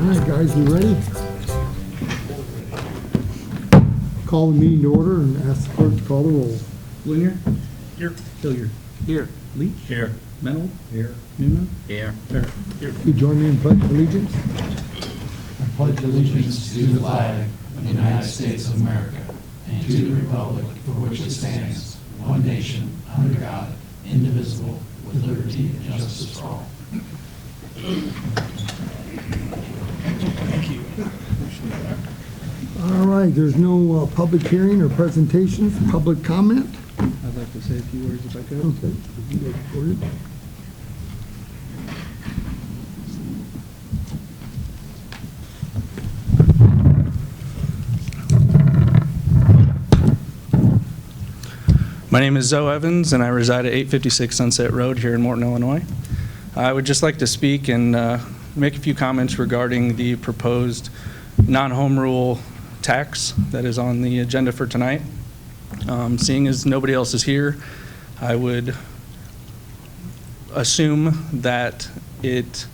right, guys, you ready? Call the meeting to order and ask the clerk to call the roll. Lunier? Here. Hilliard? Here. Leach? Here. Mennel? Here. Newman? Here. Parrott? You join me in pledge of allegiance? I pledge allegiance to the flag of the United States of America and to the republic for which it stands, one nation, under God, indivisible, with liberty and justice for all. Thank you. All right, there's no public hearing or presentations, public comment? I'd like to say a few words if I could. Okay. You go for it. My name is Zoe Evans, and I reside at 856 Sunset Road here in Morton, Illinois. I would just like to speak and make a few comments regarding the proposed non-home rule tax that is on the agenda for tonight. Seeing as nobody else is here, I would assume that it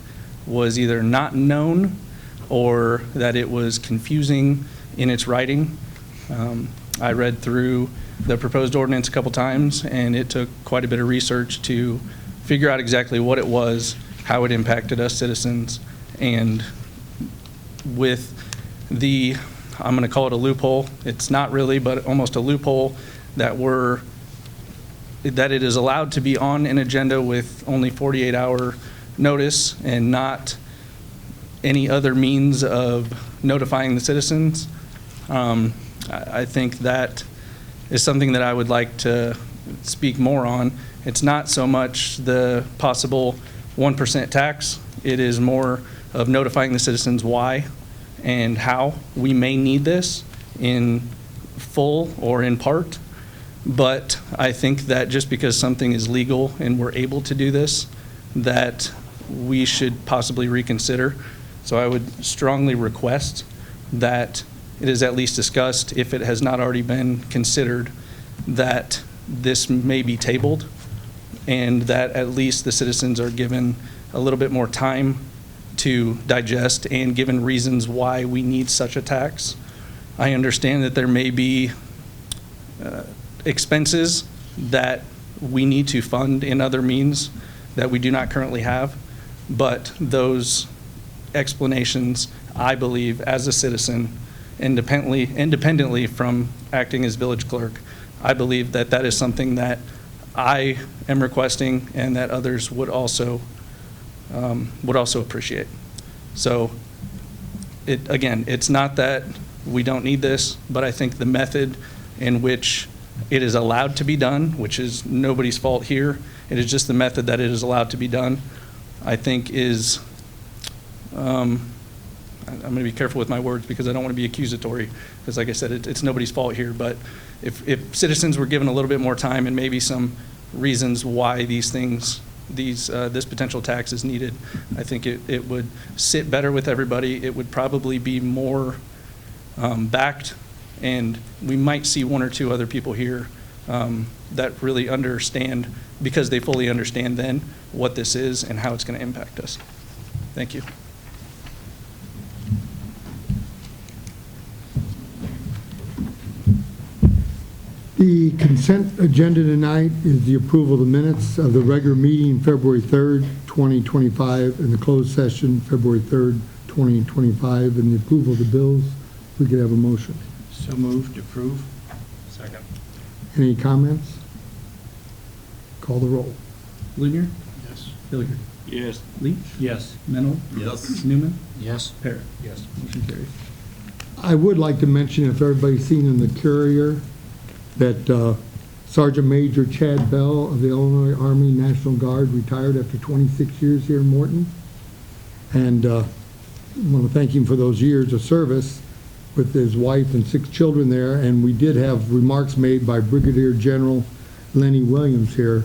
was either not known or that it was confusing in its writing. I read through the proposed ordinance a couple times, and it took quite a bit of research to figure out exactly what it was, how it impacted us citizens, and with the, I'm going to call it a loophole, it's not really, but almost a loophole that it is allowed to be on an agenda with only 48-hour notice and not any other means of notifying the citizens. I think that is something that I would like to speak more on. It's not so much the possible 1% tax. It is more of notifying the citizens why and how we may need this in full or in part. But I think that just because something is legal and we're able to do this, that we should possibly reconsider. So I would strongly request that it is at least discussed, if it has not already been considered, that this may be tabled and that at least the citizens are given a little bit more time to digest and given reasons why we need such a tax. I understand that there may be expenses that we need to fund in other means that we do not currently have, but those explanations, I believe, as a citizen, independently from acting as village clerk, I believe that that is something that I am requesting and that others would also appreciate. So again, it's not that we don't need this, but I think the method in which it is allowed to be done, which is nobody's fault here, it is just the method that it is allowed to be done, I think is, I'm going to be careful with my words because I don't want to be accusatory, because like I said, it's nobody's fault here, but if citizens were given a little bit more time and maybe some reasons why these things, this potential tax is needed, I think it would sit better with everybody. It would probably be more backed, and we might see one or two other people here that really understand, because they fully understand then what this is and how it's going to impact us. Thank you. The consent agenda tonight is the approval of the minutes of the regular meeting February 3rd, 2025, and the closed session February 3rd, 2025, and the approval of the bills. If we could have a motion. So moved to approve. Second. Any comments? Call the roll. Lunier? Yes. Hilliard? Yes. Leach? Yes. Mennel? Yes. Newman? Yes. Parrott? Yes. Motion carries. I would like to mention, if everybody's seen in the courier, that Sergeant Major Chad Bell of the Illinois Army National Guard retired after 26 years here in Morton. And I want to thank him for those years of service with his wife and 6 children there. And we did have remarks made by Brigadier General Lenny Williams here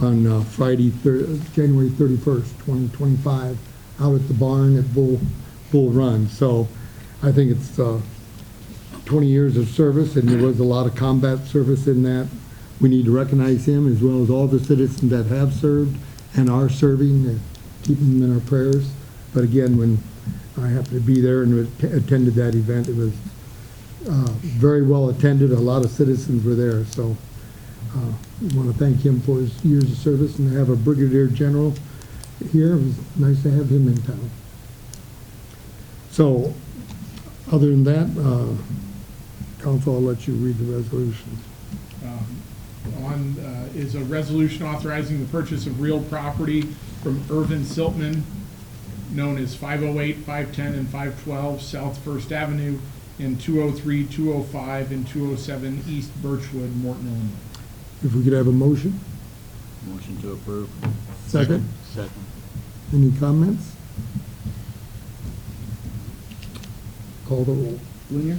on Friday, January 31st, 2025, out at the barn at Bull Run. So I think it's 20 years of service, and there was a lot of combat service in that. We need to recognize him, as well as all the citizens that have served and are serving, and keep them in our prayers. But again, when I happened to be there and attended that event. It was very well attended. A lot of citizens were there, so I want to thank him for his years of service, and to have a brigadier general here, it was nice to have him in town. So, other than that, council, I'll let you read the resolution. Is a resolution authorizing the purchase of real property from Irvin Siltman, known as 508, 510, and 512 South First Avenue, and 203, 205, and 207 East Birchwood, Morton, Illinois. If we could have a motion? Motion to approve. Second? Second. Any comments? Call the roll. Blunier,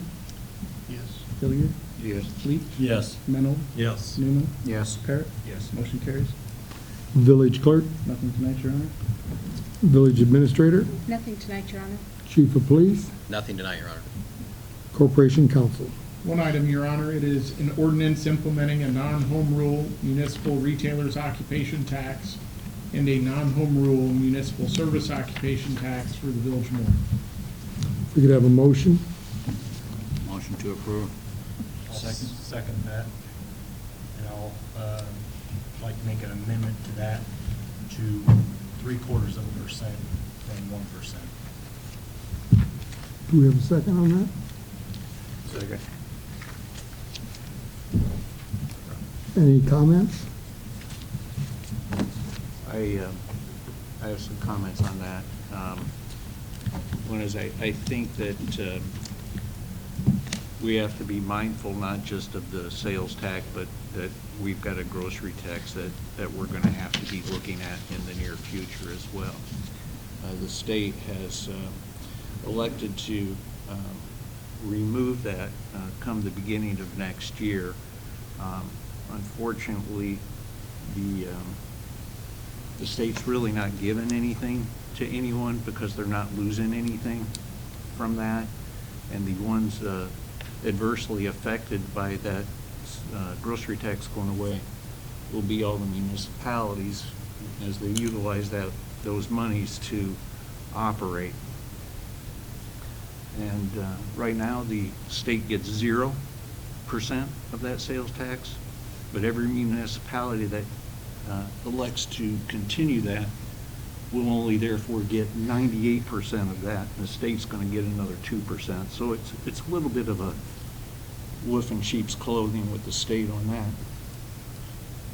Yes. Hilliard, Yes. Leach, Yes. Mennel, Yes. Newman, Yes. Parrot. Yes. Motion carries. Village clerk, Nothing tonight, Your Honor. village administrator, Nothing tonight, Your Honor. chief of police, Nothing tonight, Your Honor. corporation council. One item, Your Honor, it is an ordinance implementing a non-home rule municipal retailer's occupation tax and a non-home rule municipal service occupation tax for the village of Morton. If we could have a motion? Motion to approve. Second that, and I'll like to make an amendment to that to 0.75% from 1%. Do we have a second on that? Second. Any comments? I have some comments on that. One is I think that we have to be mindful not just of the sales tax, but that we've got a grocery tax that we're going to have to be looking at in the near future as well. The state has elected to remove that come the beginning of next year. Unfortunately, the state's really not giving anything to anyone because they're not losing anything from that, and the ones adversely affected by that grocery tax going away will be all the municipalities as they utilize those monies to operate. And right now, the state gets 0% of that sales tax, but every municipality that elects to continue that will only therefore get 98% of that, and the state's going to get another 2%. So it's a little bit of a wolf in sheep's clothing with the state on that.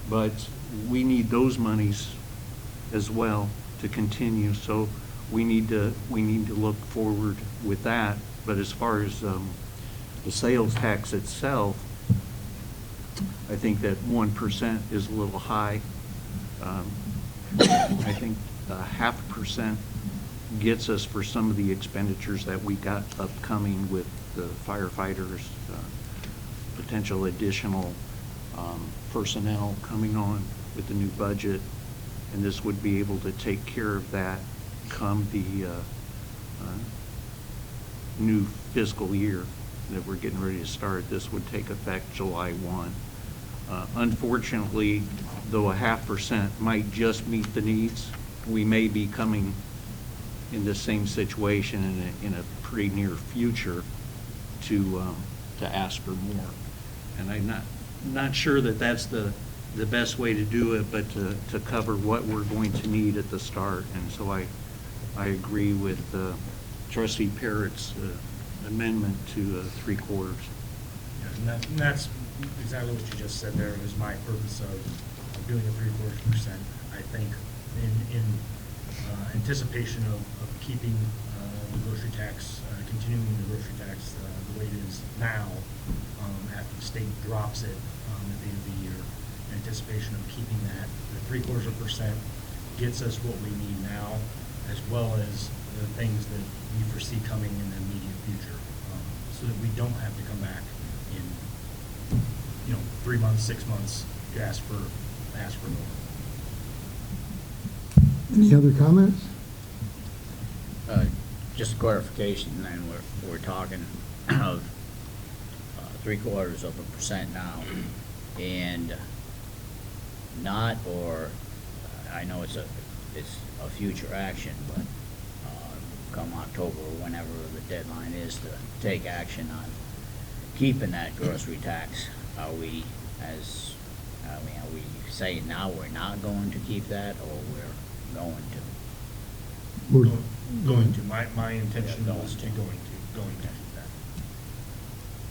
But we need those monies as well to continue, so we need to look forward with that. But as far as the sales tax itself, I think that 1% is a little high. I think 0.5% gets us for some of the expenditures that we got upcoming with the firefighters, potential additional personnel coming on with the new budget, and this would be able to take care of that come the new fiscal year that we're getting ready to start. This would take effect July 1. Unfortunately, though 0.5% might just meet the needs, we may be coming in the same situation in a pretty near future to ask for more. And I'm not sure that that's the best way to do it, but to cover what we're going to need at the start. And so I agree with Trustee Parrott's amendment to 3/4. Yeah, and that's exactly what you just said there, was my purpose of doing a 0.75%. I think in anticipation of keeping the grocery tax, continuing the grocery tax the way it is now, after the state drops it at the end of the year, in anticipation of keeping that, the 0.75% gets us what we need now, as well as the things that we foresee coming in the immediate future, so that we don't have to come back in 3 months, 6 months to ask for more. Any other comments? Just clarification, then we're talking of 0.75% now, and not, or I know it's a future action, but come October, or whenever the deadline is to take action on keeping that grocery tax. Are we saying now we're not going to keep that, or we're going to? We're Going to, my intention Yeah, was to going going to do that.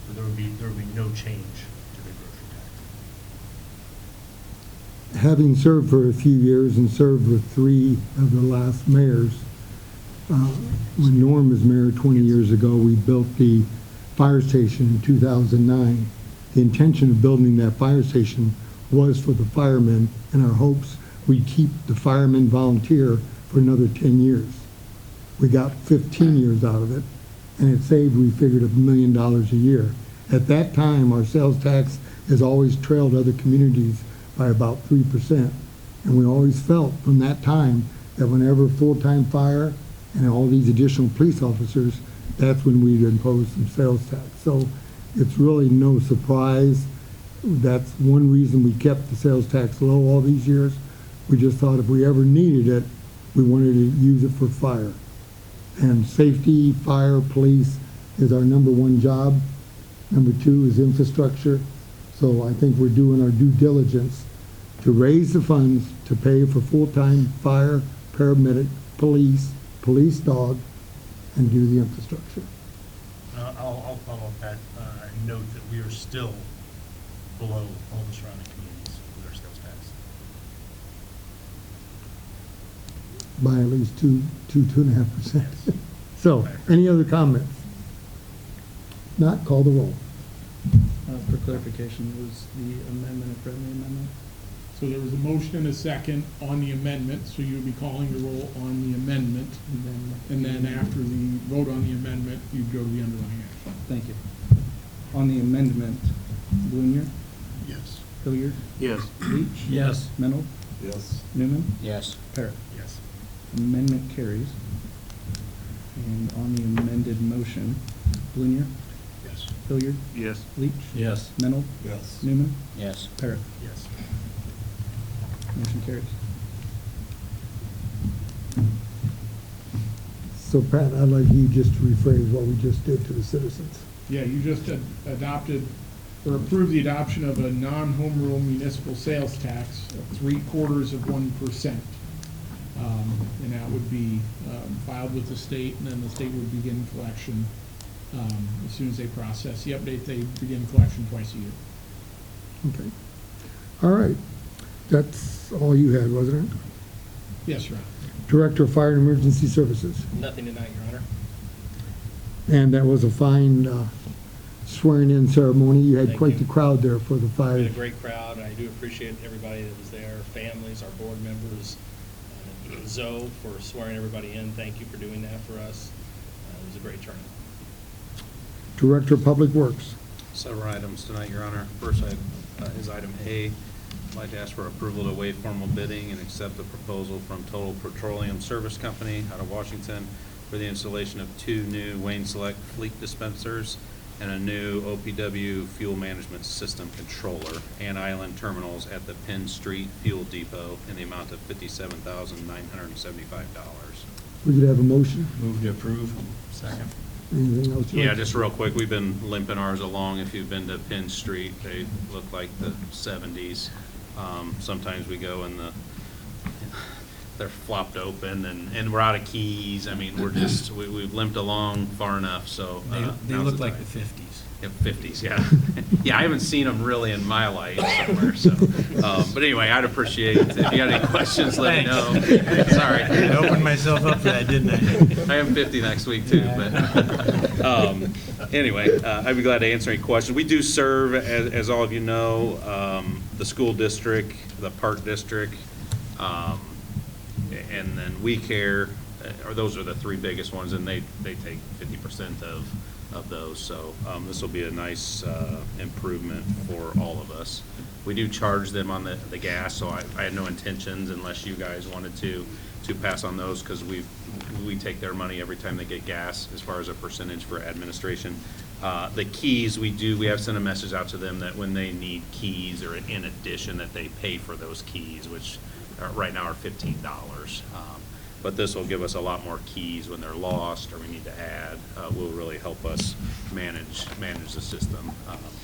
So there would be no change to the grocery tax. Having served for a few years and served with 3 of the last mayors, when Norm was mayor 20 years ago, we built the fire station in 2009. The intention of building that fire station was for the firemen, and our hopes we'd keep the firemen volunteer for another 10 years. We got 15 years out of it, and it saved, we figured, $1 million a year. At that time, our sales tax has always trailed other communities by about 3%. And we always felt from that time that whenever full-time fire and all these additional police officers, that's when we'd impose some sales tax. So it's really no surprise. That's one reason we kept the sales tax low all these years. We just thought if we ever needed it, we wanted to use it for fire. And safety, fire, police is our #1 job. Number 2 is infrastructure. So I think we're doing our due diligence to raise the funds to pay for full-time fire, paramedic, police dog, and do the infrastructure. I'll follow up that, and note that we are still below all the surrounding communities with our sales tax. By at least 2.5%. Yes. So, any other comments? Not, call the roll. For clarification, was the amendment a friendly amendment? So there was a motion and a second on the amendment, so you would be calling the roll on the amendment. And then after the vote on the amendment, you'd go to the underlying action. Thank you. On the amendment, Blunier, Yes. Hilliard, Yes. Leach. Yes. Mennel, Yes. Newman, Yes. Parrot. Yes. Amendment carries. And on the amended motion, Blunier, Yes. Hilliard, Yes. Leach. Yes. Mennel, Yes. Newman, Yes. Parrot. Yes. Motion carries. So Pat, I'd like you just to rephrase what we just did to the citizens. Yeah, you just adopted or approved the adoption of a non-home rule municipal sales tax of 0.75%. And that would be filed with the state, and then the state would begin collection as soon as they process the update. They begin collection twice a year. Okay. All right. That's all you had, wasn't it? Yes, Your Honor. Director of Fire and Emergency Services. Nothing tonight, Your Honor. And that was a fine swearing-in ceremony. You had Thank quite you. the crowd there for the We fire. had a great crowd, and I do appreciate everybody that was there, families, our board members, Zoe for swearing everybody in. Thank you for doing that for us. It was a great turnout. Director of Public Works. Several items tonight, Your Honor. First is item A. I'd like to ask for approval to waive formal bidding and accept the proposal from Total Petroleum Service Company out of Washington for the installation of 2 new Wayne Select fleet dispensers and a new OPW fuel management system controller and island terminals at the Penn Street Fuel Depot in the amount of $57,975. We could have a motion. Move to approve. Second. Anything else? Yeah, just real quick, we've been limping ours along. If you've been to Penn Street, they look like the 70s. Sometimes we go and they're flopped open and we're out of keys. I mean, we've limped along far enough, so. They now's look the like time. the 50s. Yeah, 50s, yeah. Yeah, I haven't seen them really in my life somewhere, so. But anyway, I'd appreciate, if you got any questions, let me know. Sorry. I opened myself up for that, didn't I? I am 50 next week too, but anyway, I'd be glad to answer any questions. We do serve, as all of you know, the school district, the park district, and then We Care, or those are the 3 biggest ones, and they take 50% of those. So this will be a nice improvement for all of us. We do charge them on the gas, so I had no intentions, unless you guys wanted to pass on those, because we take their money every time they get gas as far as a percentage for administration. The keys, we have sent a message out to them that when they need keys or in addition, that they pay for those keys, which right now are $15. but this will give us a lot more keys when they're lost or we need to add. Will really help us manage the system,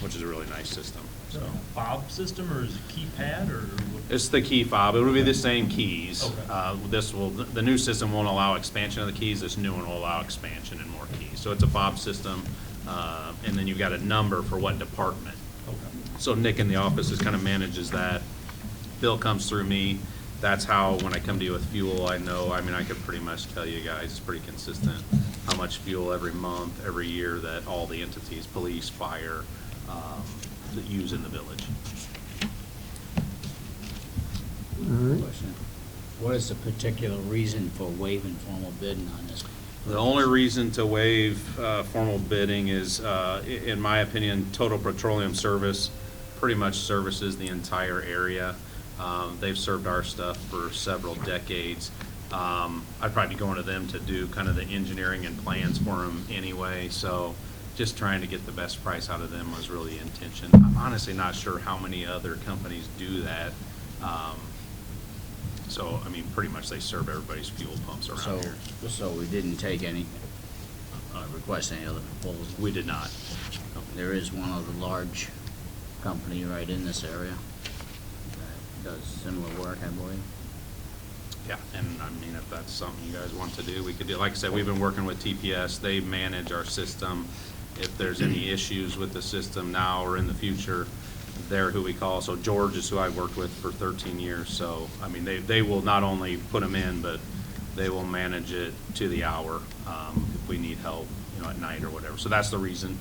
which is a really nice system. So Fob system, or is it keypad, or? it's the key fob. It will be the same keys. Okay. The new system won't allow expansion of the keys. This new one will allow expansion and more keys. So it's a fob system, and then you've got a number for what department. Okay. So Nick in the office kind of manages that. Bill comes through me. That's how, when I come to you with fuel, I know, I mean, I could pretty much tell you guys, it's pretty consistent, how much fuel every month, every year that all the entities, police, fire, that use in the village. All right. Question. What is the particular reason for waiving formal bidding on this? The only reason to waive formal bidding is, in my opinion, Total Petroleum Service pretty much services the entire area. They've served our stuff for several decades. I'd probably be going to them to do kind of the engineering and plans for them anyway, so just trying to get the best price out of them was really the intention. I'm honestly not sure how many other companies do that. So, I mean, pretty much they serve everybody's fuel pumps around here. So we didn't take any, request any other proposals? We did not. There is one other large company right in this area that does similar work, I believe. Yeah, and I mean, if that's something you guys want to do, we could do. Like I said, we've been working with TPS. They manage our system. If there's any issues with the system now or in the future, they're who we call. So George is who I've worked with for 13 years. So, I mean, they will not only put them in, but they will manage it to the hour if we need help, you know, at night or whatever. So that's the reason.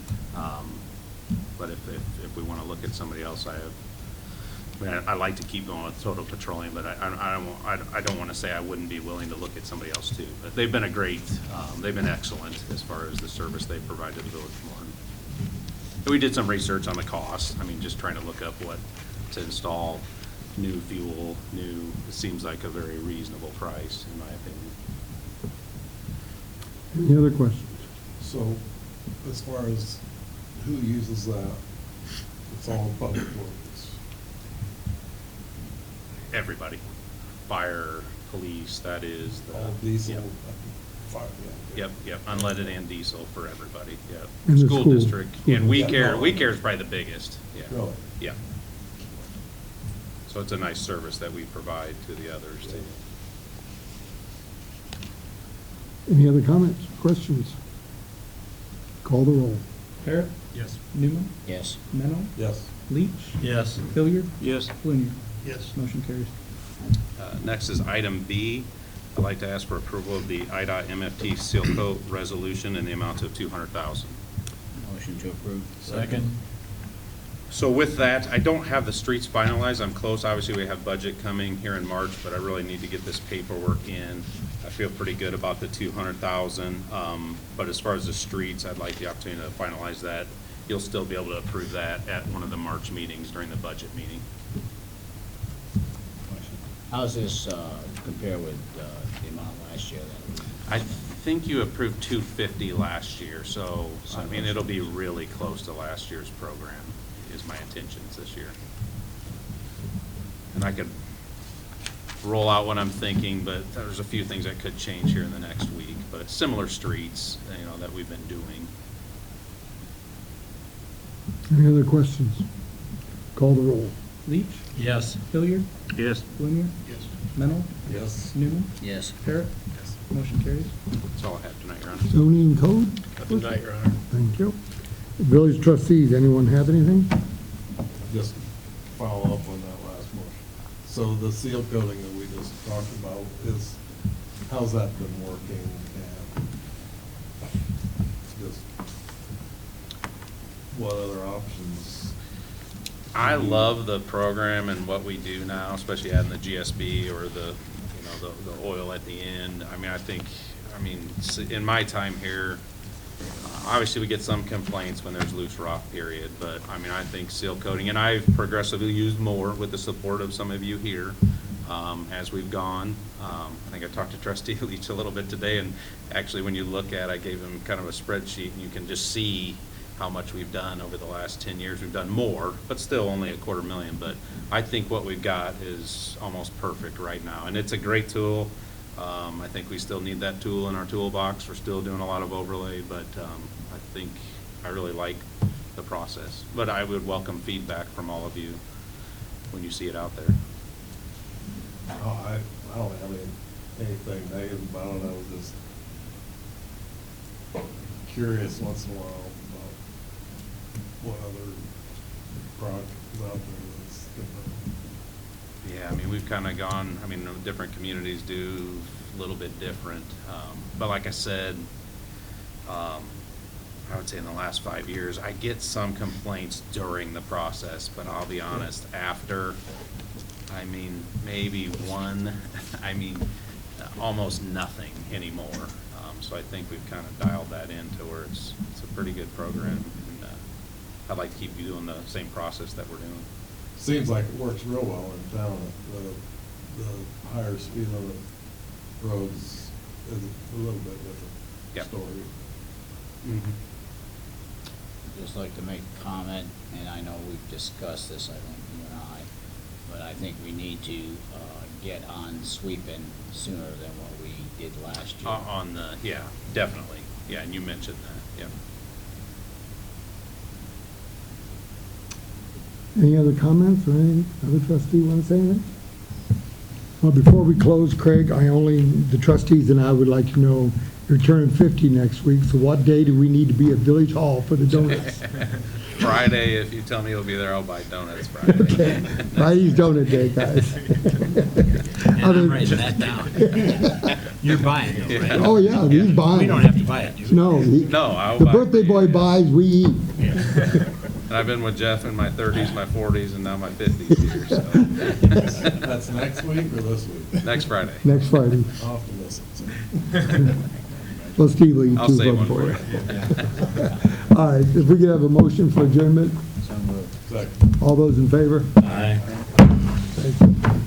But if we want to look at somebody else, I like to keep going with Total Petroleum, but I don't want to say I wouldn't be willing to look at somebody else too. But they've been they've been excellent as far as the service they provide to the village of Morton. And we did some research on the cost. I mean, just trying to look up what to install new fuel, it seems like a very reasonable price, in my opinion. Any other questions? So, as far as who uses that, it's all public works. Everybody, fire, police, that is the. All diesel, Yep. fire, yeah. Yep, unleaded and diesel for everybody, yep. And the School school- district, school and We district. Care, We Care is probably the biggest, yeah. Really? Yeah. So it's a nice service that we provide to the others too. Any other comments, questions? Call the roll. Parrot, Yes. Newman, Yes. Mennel, Yes. Leach, Yes. Hilliard, Yes. Blunier. Yes. Motion carries. Next is item B. I'd like to ask for approval of the IDOT MFT seal coat resolution in the amount of $200,000. Motion to approve. Second. So with that, I don't have the streets finalized. I'm close. Obviously, we have budget coming here in March, but I really need to get this paperwork in. I feel pretty good about the $200,000. But as far as the streets, I'd like the opportunity to finalize that. You'll still be able to approve that at one of the March meetings during the budget meeting. How's this compare with the amount last year? I think you approved 250 last year, so, I mean, it'll be really close to last year's program, is my intentions this year. And I could roll out what I'm thinking, but there's a few things that could change here in the next week, but it's similar streets, you know, that we've been doing. Any other questions? Call the roll. Leach, Yes. Hilliard, Yes. Blunier, Yes. Mennel, Yes. Newman, Yes. Parrot. Yes. Motion carries. That's all I have tonight, Your Honor. Zoning and code? Good night, Your Honor. Thank you. Village trustees, anyone have anything? Just follow up on that last motion. So the seal coating that we just talked about is, how's that been working? And just, what other options? I love the program and what we do now, especially adding the GSB or the oil at the end. I mean, in my time here, obviously we get some complaints when there's loose rock period, but I mean, I think seal coating, and I've progressively used more with the support of some of you here as we've gone. I think I talked to Trustee Leach a little bit today, and actually when you look at, I gave him kind of a spreadsheet, and you can just see how much we've done over the last 10 years. We've done more, but still only $250,000. But I think what we've got is almost perfect right now, and it's a great tool. I think we still need that tool in our toolbox. We're still doing a lot of overlay, but I think I really like the process. But I would welcome feedback from all of you when you see it out there. Oh, I don't have anything negative about it. I was just curious once in a while about what other projects out there that's gonna. Yeah, I mean, we've kind of gone, I mean, different communities do a little bit different. But like I said, I would say in the last 5 years, I get some complaints during the process, but I'll be honest, after, I mean, maybe one, I mean, almost nothing anymore. So I think we've kind of dialed that in to where it's a pretty good program. And I'd like to keep you doing the same process that we're doing. Seems like it works real well in town. The higher speed limit roads is a little bit different Yep. story. Just like to make a comment, and I know we've discussed this, I think, you and I, but I think we need to get on sweeping sooner than what we did last year. On the, yeah, definitely. Yeah, and you mentioned that, yeah. Any other comments or any other trustee want to say anything? Well, before we close, Craig, the trustees and I would like to know, you're turning 50 next week, so what day do we need to be at Village Hall for the donuts? Friday, if you tell me you'll be there, I'll buy donuts Friday. Okay, Friday's donut day, guys. And I'm writing that down. You're buying it, right? Oh, yeah, he's buying. We don't have to buy it, do we? No. No, I'll The buy. birthday boy buys, we eat. And I've been with Jeff in my 30s, my 40s, and now my 50s here, so. That's next week or this week? Next Friday. Next Friday. I'll have to listen. Well, Steve will eat I'll two save of one them for you. All right, if we could have a motion for adjournment, So moved. Second. all those in favor? Aye. Thank you.